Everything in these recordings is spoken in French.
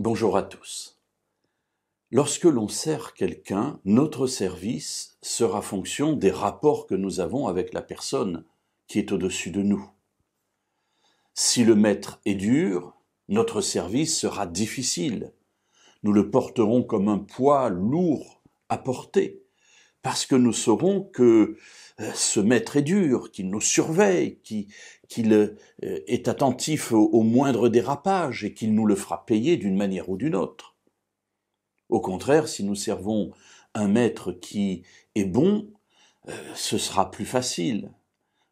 Bonjour à tous. Lorsque l'on sert quelqu'un, notre service sera fonction des rapports que nous avons avec la personne qui est au-dessus de nous. Si le maître est dur, notre service sera difficile. Nous le porterons comme un poids lourd à porter, parce que nous saurons que ce maître est dur, qu'il nous surveille, qu'il est attentif au moindre dérapage et qu'il nous le fera payer d'une manière ou d'une autre. Au contraire, si nous servons un maître qui est bon, ce sera plus facile.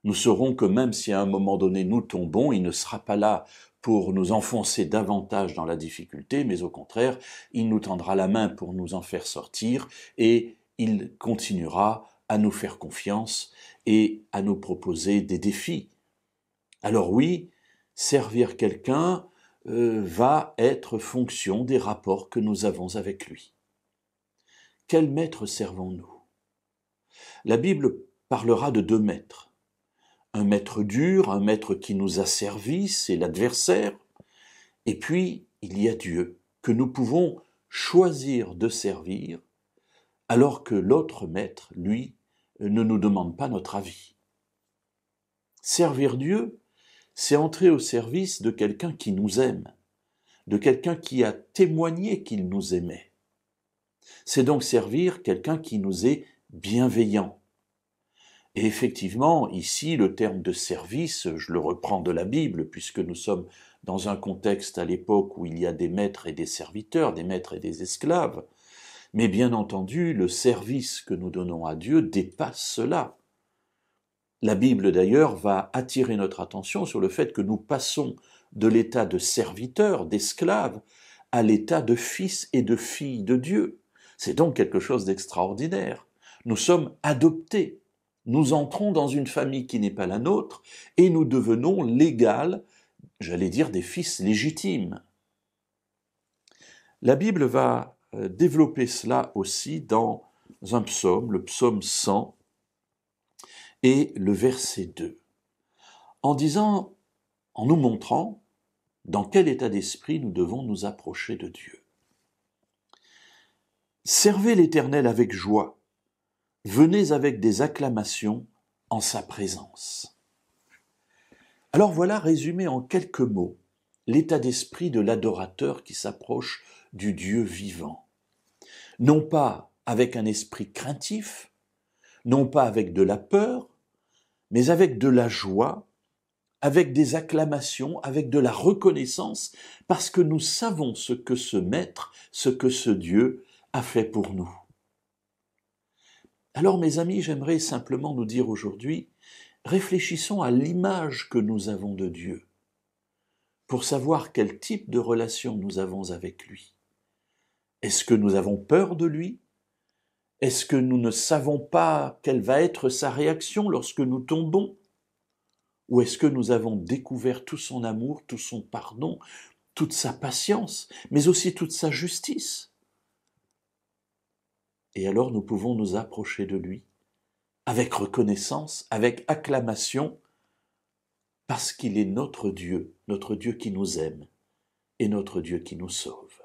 Nous saurons que même si à un moment donné nous tombons, il ne sera pas là pour nous enfoncer davantage dans la difficulté, mais au contraire, il nous tendra la main pour nous en faire sortir et il continuera à nous faire confiance et à nous proposer des défis. Alors oui, servir quelqu'un va être fonction des rapports que nous avons avec lui. Quel maître servons-nous ? La Bible parlera de deux maîtres. Un maître dur, un maître qui nous asservit, c'est l'adversaire. Et puis, il y a Dieu, que nous pouvons choisir de servir, alors que l'autre maître, lui, ne nous demande pas notre avis. Servir Dieu, c'est entrer au service de quelqu'un qui nous aime, de quelqu'un qui a témoigné qu'il nous aimait. C'est donc servir quelqu'un qui nous est bienveillant. Et effectivement, ici, le terme de service, je le reprends de la Bible, puisque nous sommes dans un contexte à l'époque où il y a des maîtres et des serviteurs, des maîtres et des esclaves. Mais bien entendu, le service que nous donnons à Dieu dépasse cela. La Bible d'ailleurs va attirer notre attention sur le fait que nous passons de l'état de serviteur, d'esclave, à l'état de fils et de filles de Dieu. C'est donc quelque chose d'extraordinaire. Nous sommes adoptés. Nous entrons dans une famille qui n'est pas la nôtre et nous devenons l'égal, j'allais dire, des fils légitimes. La Bible va développer cela aussi dans un psaume, le psaume 100 et le verset 2, en nous montrant dans quel état d'esprit nous devons nous approcher de Dieu. Servez l'Éternel avec joie, venez avec des acclamations en sa présence. Alors voilà résumé en quelques mots l'état d'esprit de l'adorateur qui s'approche du Dieu vivant. Non pas avec un esprit craintif, non pas avec de la peur, mais avec de la joie, avec des acclamations, avec de la reconnaissance, parce que nous savons ce que ce Maître, ce que ce Dieu a fait pour nous. Alors mes amis, j'aimerais simplement nous dire aujourd'hui, réfléchissons à l'image que nous avons de Dieu, pour savoir quel type de relation nous avons avec lui. Est-ce que nous avons peur de lui ? Est-ce que nous ne savons pas quelle va être sa réaction lorsque nous tombons ? Ou est-ce que nous avons découvert tout son amour, tout son pardon, toute sa patience, mais aussi toute sa justice ? Et alors nous pouvons nous approcher de lui avec reconnaissance, avec acclamation, parce qu'il est notre Dieu qui nous aime et notre Dieu qui nous sauve.